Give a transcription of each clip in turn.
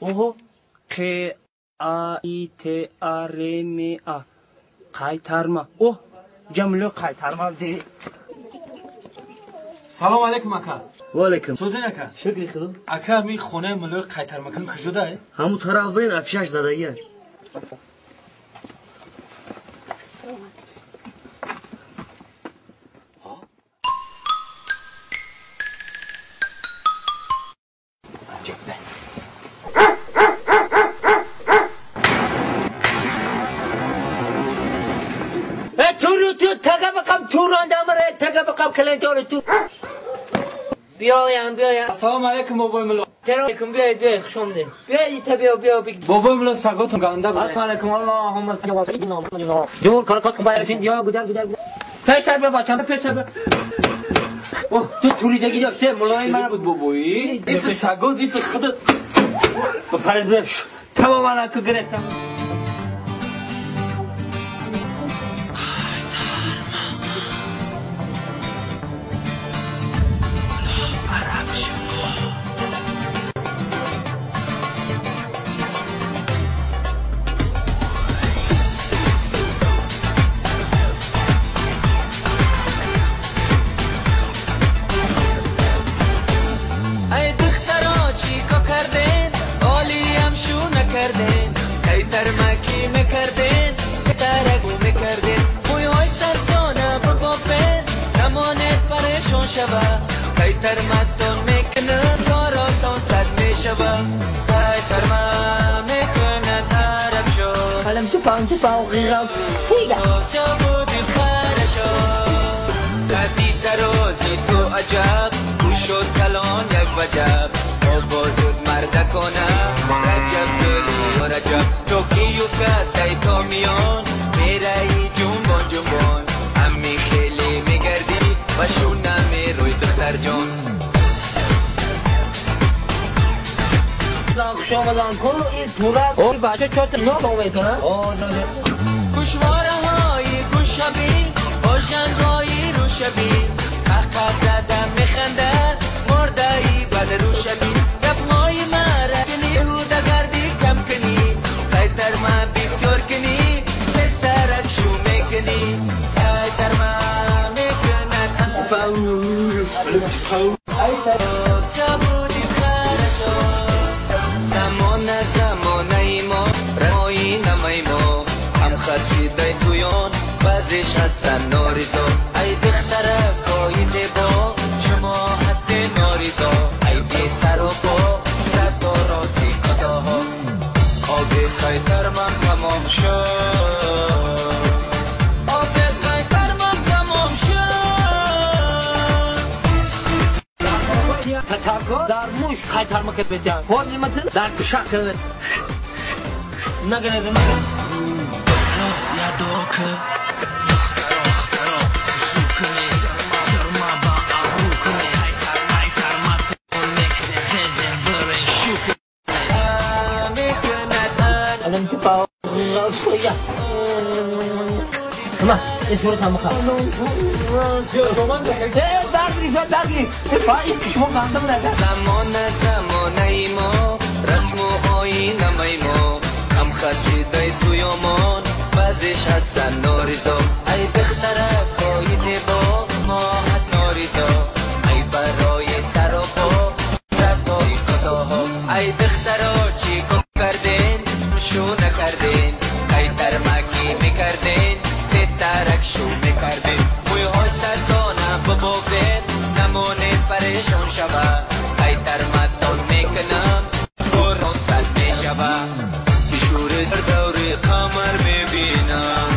اوه ق ا ای ت ا ر م ا قایترما اوه جمله قایترما دی. سلام علیکم اکا. و علیکم. سوزین اکا. شکری خدا. اکا می خونه ملو قایترمکان کجاست؟ همون طرف برین افشش زدگیه. السلام علیکم بابا ملو. علیکم بیاید خوش آمدید. بیاید بیا بابا ملو ساگاتون گنده بود. السلام علیکم اللهم صل علی سیدنا جون کارکاتون باید یا گودر پیشتر بیا بچه‌ها پیشتر بیا. اوه تو توریدگی داشته ملای من بود بابایی. این ساگات این خدا. پردش تماما کو گرفتم. تو باو غیرم فیگا شبودی خارشو کردی ترازی تو عجب گوشت کلان یک وجب آوازود مرده کنم رجب دلی و رجب توکیو کتای تو میان میرهی جنبان جنبان امی خیلی میگردی و شونمی روی دختر جان شامدان کو این پورا این بچه چطور نام میکنه گوشواره های گوشبی باشن های روشبی قهقه زدم میخنده مرده ای بد روشبی گفهای مره کنی هوده گردی کم کنی خیتر ما بسیار کنی بسترک شو میکنی خیتر ما میکند سبودی خرشو زمانه ما رمایی نمای ما هم خرشیده تویان بعضیش هستن ناریزا ای دختره پایی زیبا شما هستی ناریزا ای بی سر و پا زد با راستی قداها آبی خیتر من تمام شد آبی خیتر من تمام شد تتاگو در موش خیتر مکت بجان خود نمتن در کشک نگنه یا دوکه الان تو باو غیرم کما اسمو تام خا درگیری پای شما گندم نده زمانه ما رسم و آیین ما هم خرشیده توی امان بعضیش هستن ناریزا ای دختره پای زیبا ما هست ناریزا ای برای سر و پا زد بای قضاها ای دختره چی کن کردین شو نکردین ای ترمکی میکردین تسترک شو میکردین موی های تردانه ببافید نمونه پریشان شوه ای ترمتان میکنم برون صد میشوه شور سر دوری قمر میبینم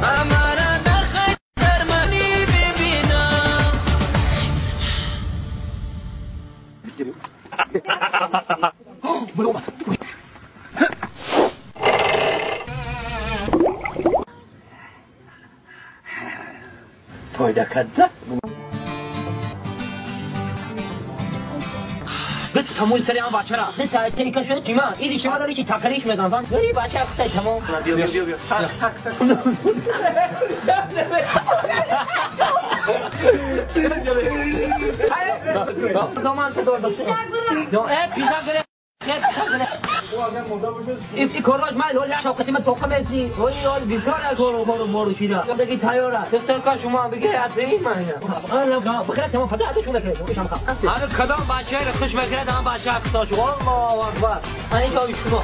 قمر در خیتر منی میبینم فایده کده تموم سری هم بچه را تا تیکه شده چیما ایری شما داری چی تکریش میگن فهم بری بچه افتای تمام بیا سک دامان تو دور داشته پیشا گره این کاراش من لولا شوقتی من توقع میسی ولی یاد بیکار کارو مارو شیرا بگی تیاره دکتر کا شما بگی اتری من انا بخیر تمام فتحت شو نکرد میشم هذا کدام بچه رو خوش میکرد هم بچه افتاش والله اکبر من این کاری شما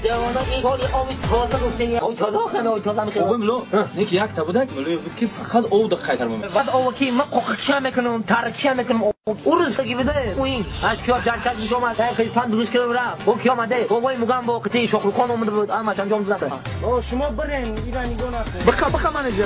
جوانا این کاری آبی تازه گفتین او تازه کنه او تازه میشه بابا ملو نیک یک تا بودک ملو بود که فقط او دقیق خیتر میکنه بعد او کی من قوقش میکنم ترکیه میکنم او روز که بده این از کار جرشت میگم از خیلی پند دوش که رفت او کیا اومده بابای میگم با قطعی شغل خانم اومده بود اما انجام دادن شما برین ایرانی دو نفر بخا منیجر